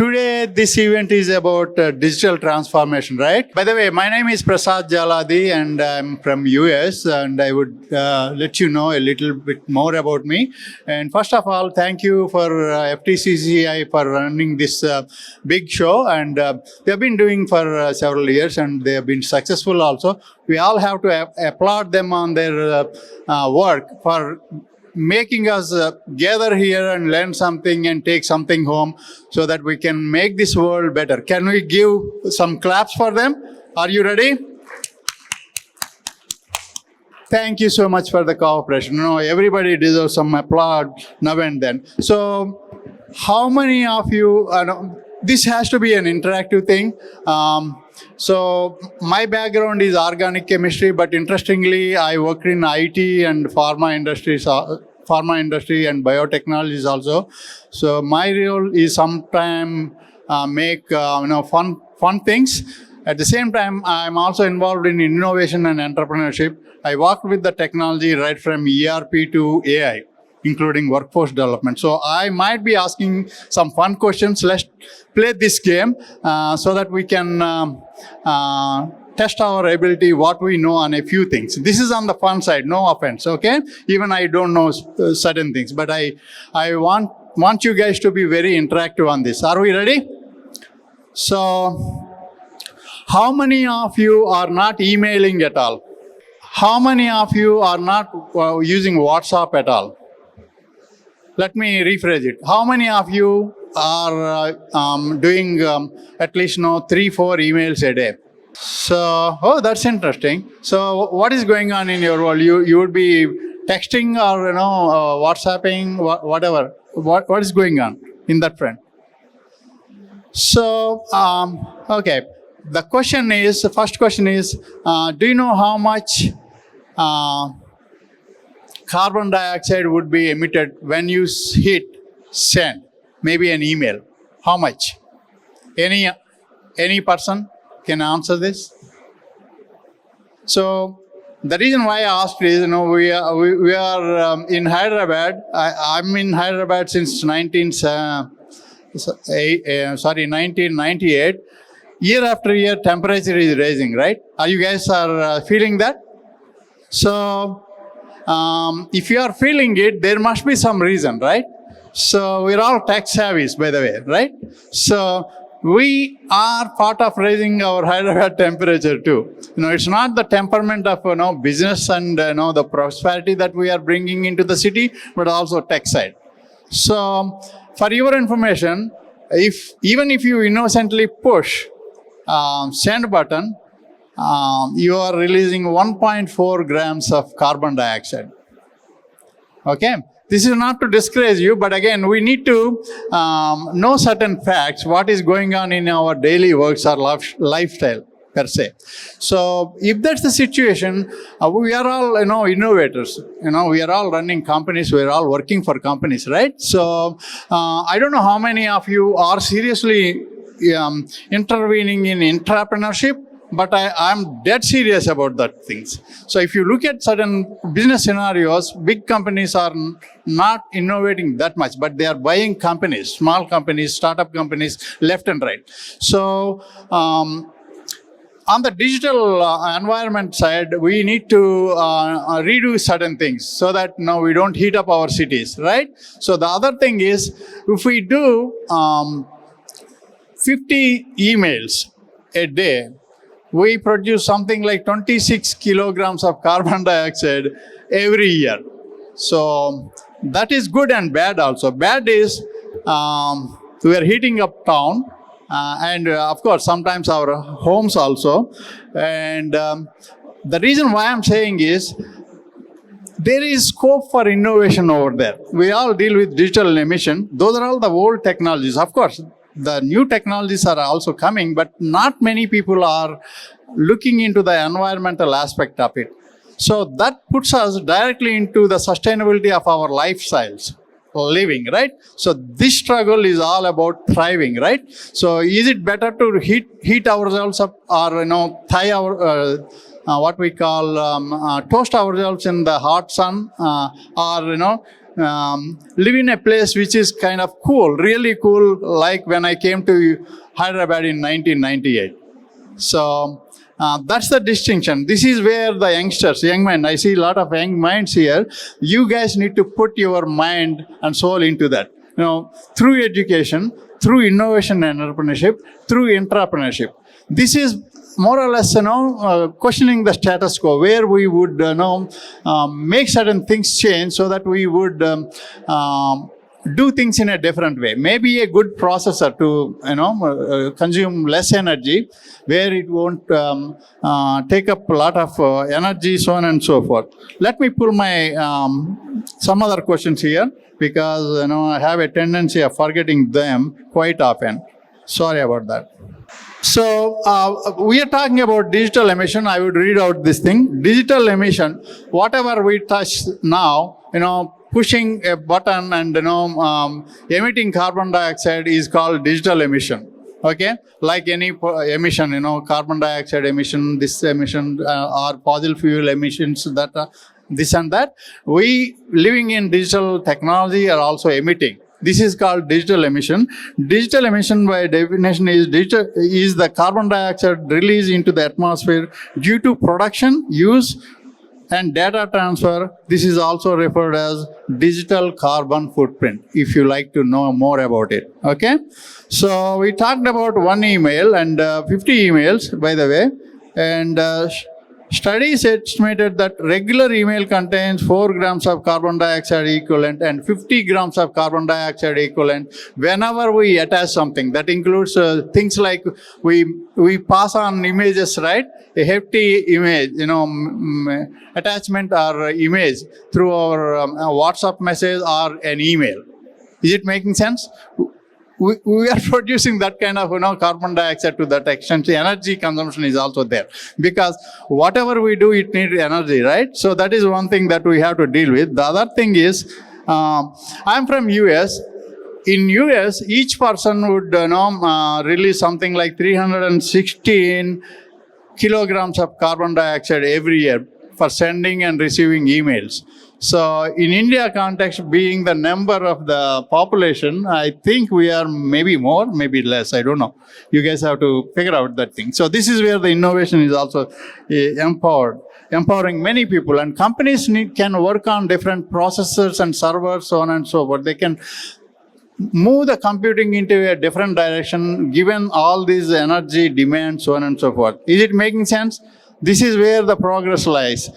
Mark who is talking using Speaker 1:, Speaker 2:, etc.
Speaker 1: Today, this event is about digital transformation, right? By the way, my name is Prasad and I'm from US, and I would let you know a little bit more about me. And first of all, thank you for FTCCI for running this big show, and they have been doing for several years, and they have been successful also. We all have to applaud them on their work for making us gather here and learn something and take something home so that we can make this world better. Can we give some claps for them? Are you ready? Thank you so much for the cooperation. Everybody deserves some applause now and then. So, how many of you, this has to be an interactive thing. So my background is organic chemistry, but interestingly, I worked in IT and pharma industry and biotechnologies also. So my role is sometimes make fun things. At the same time, I'm also involved in innovation and entrepreneurship. I work with the technology right from ERP to AI, including workforce development. So I might be asking some fun questions. Let's play this game so that we can test our ability, what we know on a few things. This is on the fun side, no offense, okay? Even I don't know certain things, but I want you guys to be very interactive on this. Are we ready? So, how many of you are not emailing at all? How many of you are not using WhatsApp at all? Let me rephrase it. How many of you are doing at least 3-4 emails a day? So, that's interesting. So, what is going on in your world? You would be texting or WhatsApping, whatever. What is going on in that front? So, okay. The first question is, do you know how much carbon dioxide would be emitted when you hit send, maybe an email? How much? Any person can answer this? So the reason why I asked is, we are in Hyderabad. I'm in Hyderabad since 1998. Year after year, temperature is rising, right? Are you guys feeling that? So, if you are feeling it, there must be some reason, right? So, we're all tech savvies, by the way, right? So, we are part of raising our Hyderabad temperature too. It's not the temperament of business and the prosperity that we are bringing into the city, but also tech side. So, for your information, even if you innocently push send button, you are releasing 1.4 grams of carbon dioxide. Okay? This is not to discourage you, but again, we need to know certain facts, what is going on in our daily works or lifestyle per se. So, if that's the situation, we are all, innovators. We are all running companies. We are all working for companies, right? So, I don't know how many of you are seriously intervening in entrepreneurship, but I'm dead serious about that things. So if you look at certain business scenarios, big companies are not innovating that much, but they are buying companies, small companies, startup companies, left and right. So on the digital environment side, we need to redo certain things so that we don't heat up our cities, right? So the other thing is, if we do 50 emails a day, we produce something like 26 kilograms of carbon dioxide every year. So that is good and bad also. Bad is we are heating up town and of course sometimes our homes also. And the reason why I'm saying is, there is scope for innovation over there. We all deal with digital emission. Those are all the old technologies. Of course, the new technologies are also coming, but not many people are looking into the environmental aspect of it. So that puts us directly into the sustainability of our lifestyles, living, right? So this struggle is all about thriving, right? So is it better to heat ourselves up or, what we call toast ourselves in the hot sun or, live in a place which is kind of cool, really cool, like when I came to Hyderabad in 1998. So that's the distinction. This is where the youngsters, young men, I see a lot of young minds here. You guys need to put your mind and soul into that. Through education, through innovation and entrepreneurship, through entrepreneurship. This is more or less, questioning the status quo, where we would, make certain things change so that we would do things in a different way. Maybe a good processor to, consume less energy, where it won't take up a lot of energy, so on and so forth. Let me pull my some other questions here, because I have a tendency of forgetting them quite often. Sorry about that. So we are talking about digital emission. I would read out this thing. Digital emission, whatever we touch now, pushing a button and emitting carbon dioxide is called digital emission. Okay, like any emission, carbon dioxide emission, this emission, or fossil fuel emissions, that this and that. We living in digital technology are also emitting. This is called digital emission. Digital emission, by definition, is the carbon dioxide released into the atmosphere due to production, use, and data transfer. This is also referred as digital carbon footprint, if you like to know more about it. Okay? So we talked about one email and 50 emails, by the way. And studies estimated that regular email contains 4 grams of carbon dioxide equivalent and 50 grams of carbon dioxide equivalent whenever we attach something. That includes things like we pass on images, right? A hefty image, attachment or image through our WhatsApp message or an email. Is it making sense? We are producing that kind of carbon dioxide to that extent. The energy consumption is also there, because whatever we do, it needs energy, right? So that is one thing that we have to deal with. The other thing is, I'm from US. In US, each person would release something like 316 kilograms of carbon dioxide every year for sending and receiving emails. So in India context, being the number of the population, I think we are maybe more, maybe less. I don't know. You guys have to figure out that thing. So this is where the innovation is also empowering many people. And companies can work on different processors and servers, so on and so forth. They can move the computing into a different direction, given all these energy demands, so on and so forth. Is it making sense? This is where the progress lies.